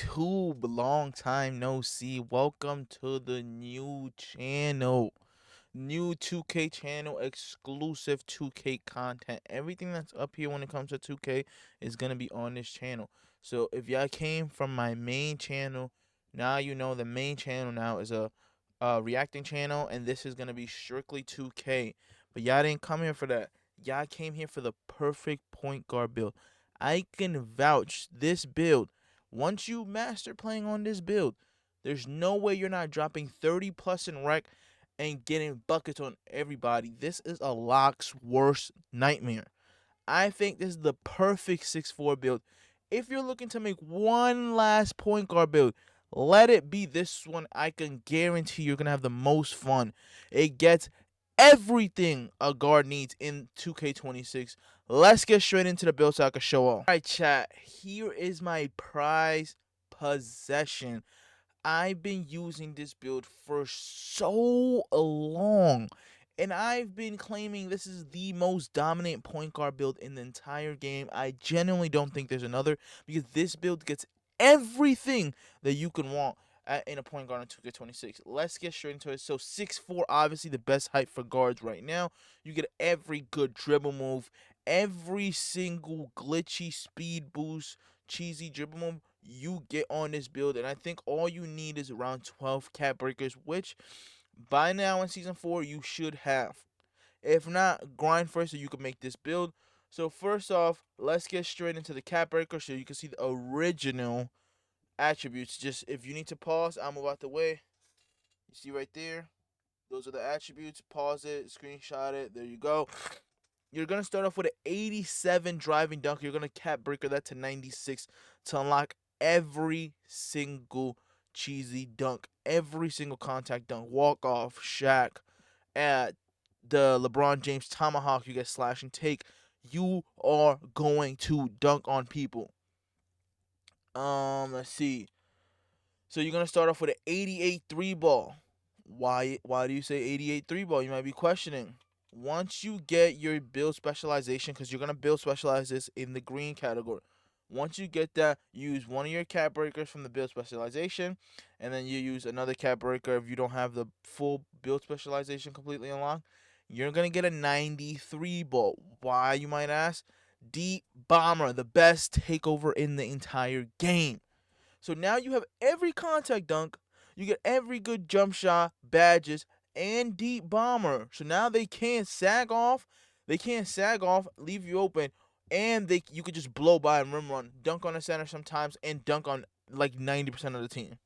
YouTube? Long time no see. Welcome to the new channel. New 2K channel, exclusive 2K content. Everything that's up here when it comes to 2K is going to be on this channel. So if y'all came from my main channel, now you know the main channel now is a reacting channel, and this is going to be strictly 2K. But y'all didn't come here for that. Y'all came here for the perfect point guard build. I can vouch this build. Once you master playing on this build, there's no way you're not dropping 30 plus in rec and getting buckets on everybody. This is a lock's worst nightmare. I think this is the perfect 6'4 build. If you're looking to make one last point guard build, let it be this one. I can guarantee you're going to have the most fun. It gets everything a guard needs in 2K26. Let's get straight into the build so I can show off. Alright, chat. Here is my prize possession. I've been using this build for so long, and I've been claiming this is the most dominant point guard build in the entire game. I genuinely don't think there's another, because this build gets everything that you can want in a point guard in 2K26. Let's get straight into it. So 6'4", obviously the best height for guards right now. You get every good dribble move, every single glitchy speed boost, cheesy dribble move you get on this build, and I think all you need is around 12 cap breakers, which by now in season 4 you should have. If not, grind first so you can make this build. So first off, let's get straight into the cap breaker so you can see the original attributes. Just if you need to pause, I'll move out the way. You see right there, those are the attributes. Pause it, screenshot it, there you go. You're going to start off with an 87 driving dunk. You're going to cap breaker that to 96 to unlock every single cheesy dunk, every single contact dunk, walk off, Shaq, at the LeBron James tomahawk, you get slash and take. You are going to dunk on people. Let's see. So you're gonna start off with an 88 three ball. Why do you say 88 three ball? You might be questioning. Once you get your build specialization, because you're gonna build specialize this in the green category. Once you get that, use one of your cap breakers from the build specialization, and then you use another cap breaker if you don't have the full build specialization completely unlocked. You're gonna get a 93 ball. Why, you might ask? Deep bomber, the best takeover in the entire game. So now you have every contact dunk, you get every good jump shot, badges, and deep bomber. So now they can't sag off. They can't sag off, leave you open, and you could just blow by and rim run, dunk on the center sometimes, and dunk on like 90% of the team.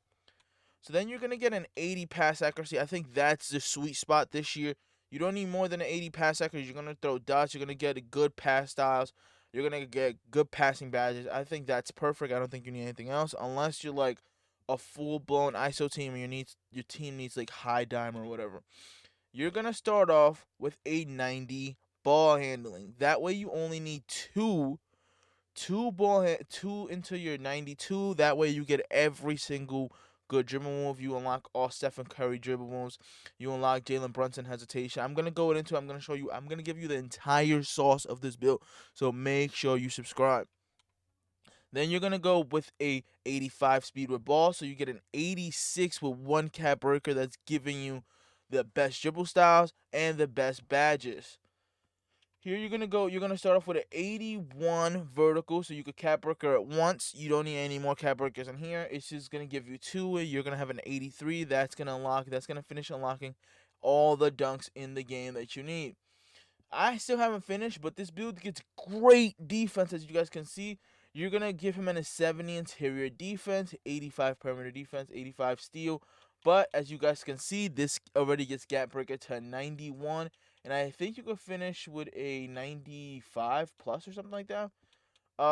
So then you're gonna get an 80 pass accuracy. I think that's the sweet spot this year. You don't need more than an 80 pass accuracy. You're gonna throw dots. You're gonna get a good pass styles. You're gonna get good passing badges. I think that's perfect. I don't think you need anything else unless you're like a full blown ISO team and your team needs like high dime or whatever. You're gonna start off with a 90 ball handling. That way you only need two into your 92. That way you get every single good dribble move. You unlock all Stephen Curry dribble moves. You unlock Jalen Brunson hesitation. I'm gonna go into. I'm gonna show you. I'm gonna give you the entire sauce of this build. So make sure you subscribe. Then you're gonna go with a 85 speed with ball. So you get an 86 with one cap breaker. That's giving you the best dribble styles and the best badges. Here you're gonna start off with an 81 vertical, so you could cap breaker at once. You don't need any more cap breakers in here. It's just gonna give you two. You're gonna have an 83. That's gonna finish unlocking all the dunks in the game that you need. I still haven't finished, but this build gets great defense, as you guys can see. You're gonna give him a 70 interior defense, 85 perimeter defense, 85 steal. But as you guys can see, this already gets gap breaker to 91. And I think you could finish with a 95 plus or something like that.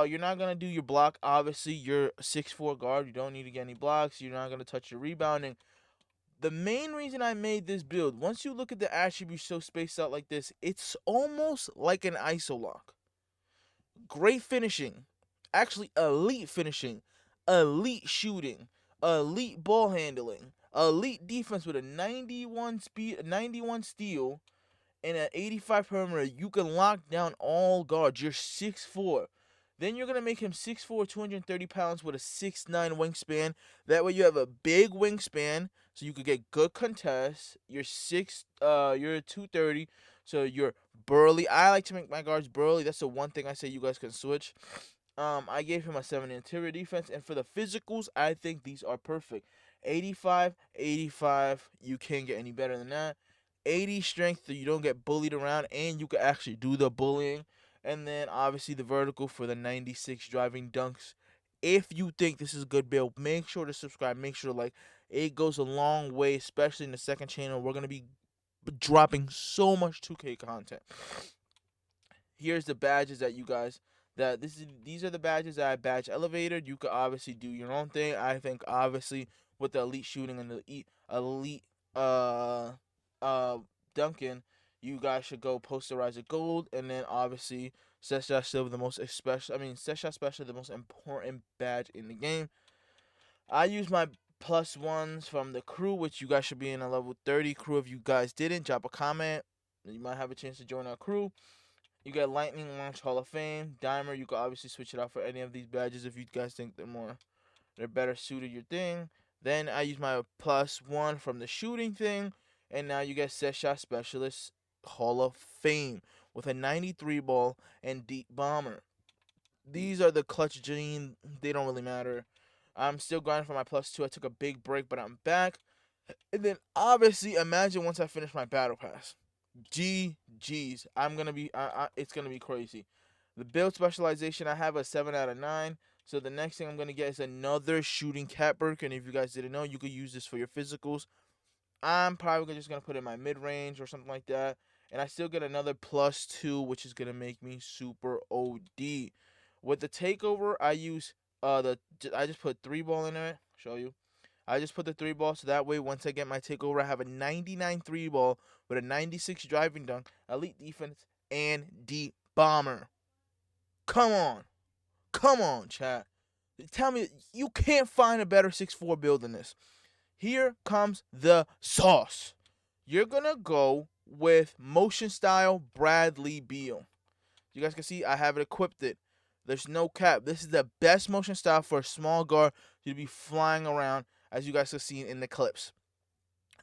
You're not going to do your block. Obviously, you're a 6'4 guard. You don't need to get any blocks. You're not going to touch your rebounding. The main reason I made this build, once you look at the attributes so spaced out like this, it's almost like an ISO lock. Great finishing. Actually, elite finishing. Elite shooting. Elite ball handling. Elite defense with a 91 speed, 91 steal, and at 85 perimeter, you can lock down all guards. You're 6'4". Then you're gonna make him 6'4", 230 pounds with a 6'9" wingspan. That way you have a big wingspan, so you could get good contests. You're 230, so you're burly. I like to make my guards burly. That's the one thing I say you guys can switch. I gave him a 7 interior defense, and for the physicals, I think these are perfect. 85, 85. You can't get any better than that. 80 strength, so you don't get bullied around, and you can actually do the bullying. And then obviously the vertical for the 96 driving dunks. If you think this is a good build, make sure to subscribe. Make sure to like. It goes a long way, especially in the second channel. We're gonna be dropping so much 2K content. Here's the badges that you guys these are the badges that I badge elevated. You could obviously do your own thing. I think obviously with the elite shooting and the elite uh uh dunking, you guys should go posterizer gold, and then obviously set shot still the most special. I mean, set shot special, the most important badge in the game. I use my plus ones from the crew, which you guys should be in a level 30 crew. If you guys didn't, drop a comment. You might have a chance to join our crew. You get Lightning Launch Hall of Fame. Dimer, you can obviously switch it out for any of these badges if you guys think they're better suited your thing. Then I use my plus one from the shooting thing. And now you get Set Shot Specialist Hall of Fame with a 93 ball and deep bomber. These are the clutch gene. They don't really matter. I'm still grinding for my plus two. I took a big break, but I'm back. And then obviously imagine once I finish my battle pass. GG's. It's gonna be crazy. The build specialization, I have a 7 out of 9. So the next thing I'm gonna get is another shooting catberg. And if you guys didn't know, you could use this for your physicals. I'm probably just gonna put in my mid range or something like that. And I still get another plus 2, which is gonna make me super OD. With the takeover, I just put 3 ball in it. Show you. I just put the 3 ball, so that way once I get my takeover, I have a 99 3 ball with a 96 driving dunk, elite defense, and deep bomber. Come on. Come on, chat. Tell me you can't find a better 6'4 build than this. Here comes the sauce. You're going to go with motion style Bradley Beal. You guys can see I have it equipped. There's no cap. This is the best motion style for a small guard to be flying around, as you guys have seen in the clips.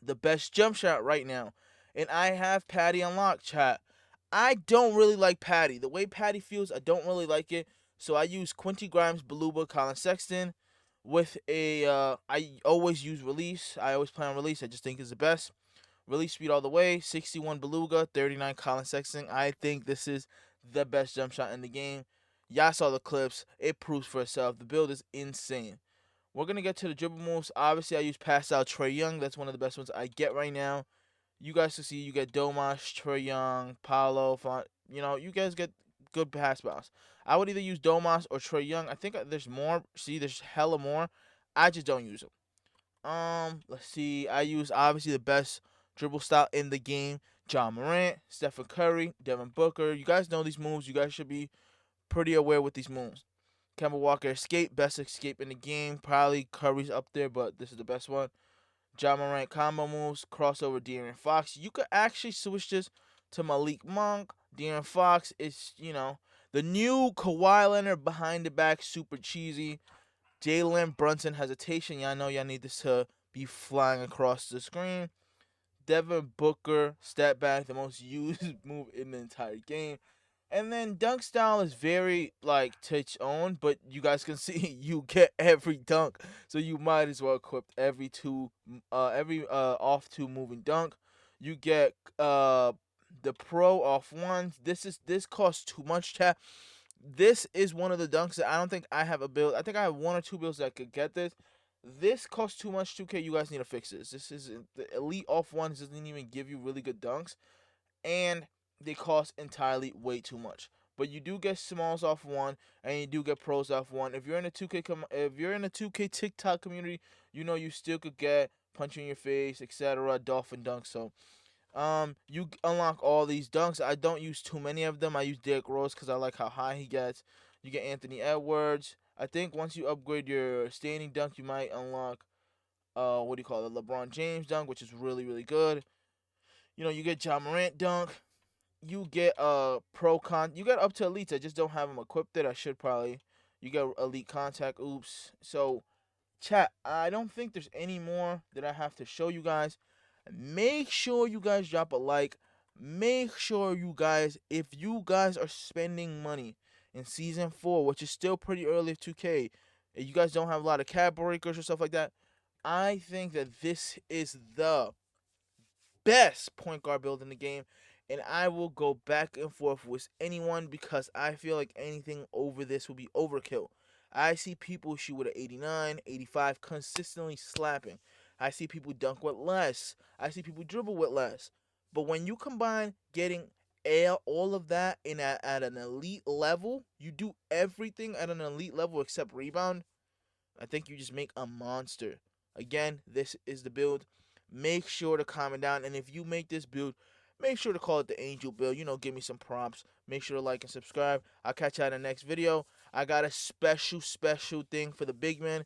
The best jump shot right now. And I have Patty unlocked, chat. I don't really like Patty. The way Patty feels, I don't really like it. So I use Quincy Grimes, Beluba, Colin Sexton with I always use release. I always play on release. I just think it's the best. Release speed all the way. 61 Beluga, 39 Colin Sexton. I think this is the best jump shot in the game. Y'all saw the clips. It proves for itself. The build is insane. We're going to get to the dribble moves. Obviously, I use pass out Trae Young. That's one of the best ones I get right now. You guys can see you get Domas, Trae Young, Paolo. You guys get good pass balls. I would either use Domas or Trae Young. I think there's more. See, there's hella more. I just don't use them. Let's see. I use obviously the best dribble style in the game. John Morant, Stephen Curry, Devin Booker. You guys know these moves. You guys should be pretty aware with these moves. Kemba Walker escape, best escape in the game. Probably Curry's up there, but this is the best one. John Morant combo moves, crossover De'Aaron Fox. You could actually switch this to Malik Monk. De'Aaron Fox is, the new Kawhi Leonard behind the back, super cheesy. Jalen Brunson hesitation. Y'all know y'all need this to be flying across the screen. Devin Booker step back, the most used move in the entire game. And then dunk style is very like to its own, but you guys can see you get every dunk, so you might as well equip every off two moving dunk. You get the pro off ones. This costs too much, chat. This is one of the dunks that I don't think I have a build. I think I have 1 or 2 builds that could get this. This costs too much 2K. You guys need to fix this. This is the elite off ones doesn't even give you really good dunks, and they cost entirely way too much. But you do get smalls off one, and you do get pros off one. If you're in a 2K TikTok community, you still could get punch in your face, etc. Dolphin dunk. So you unlock all these dunks. I don't use too many of them. I use Derrick Rose because I like how high he gets. You get Anthony Edwards. I think once you upgrade your standing dunk, you might unlock what do you call it, LeBron James dunk, which is really really good. You get John Morant dunk. you get you get up to elites. I just don't have them equipped. I should probably. You get elite contact. Oops. So chat, I don't think there's any more that I have to show you guys. Make sure you guys drop a like. Make sure you guys, if you guys are spending money in season 4, which is still pretty early of 2K, and you guys don't have a lot of cap breakers or stuff like that, I think that this is the best point guard build in the game, and I will go back and forth with anyone because I feel like anything over this will be overkill. I see people shoot with an 89, 85, consistently slapping. I see people dunk with less. I see people dribble with less. But when you combine getting all of that at an elite level, you do everything at an elite level except rebound. I think you just make a monster. Again, this is the build. Make sure to comment down, and if you make this build, make sure to call it the Angel build. Give me some prompts. Make sure to like and subscribe. I'll catch you in the next video. I got a special thing for the big man.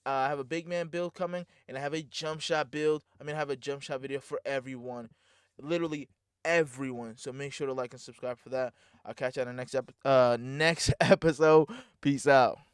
I have a big man build coming, and I have a jump shot build. I have a jump shot video for everyone, literally everyone. So make sure to like and subscribe for that. I'll catch you in the next episode. Peace out.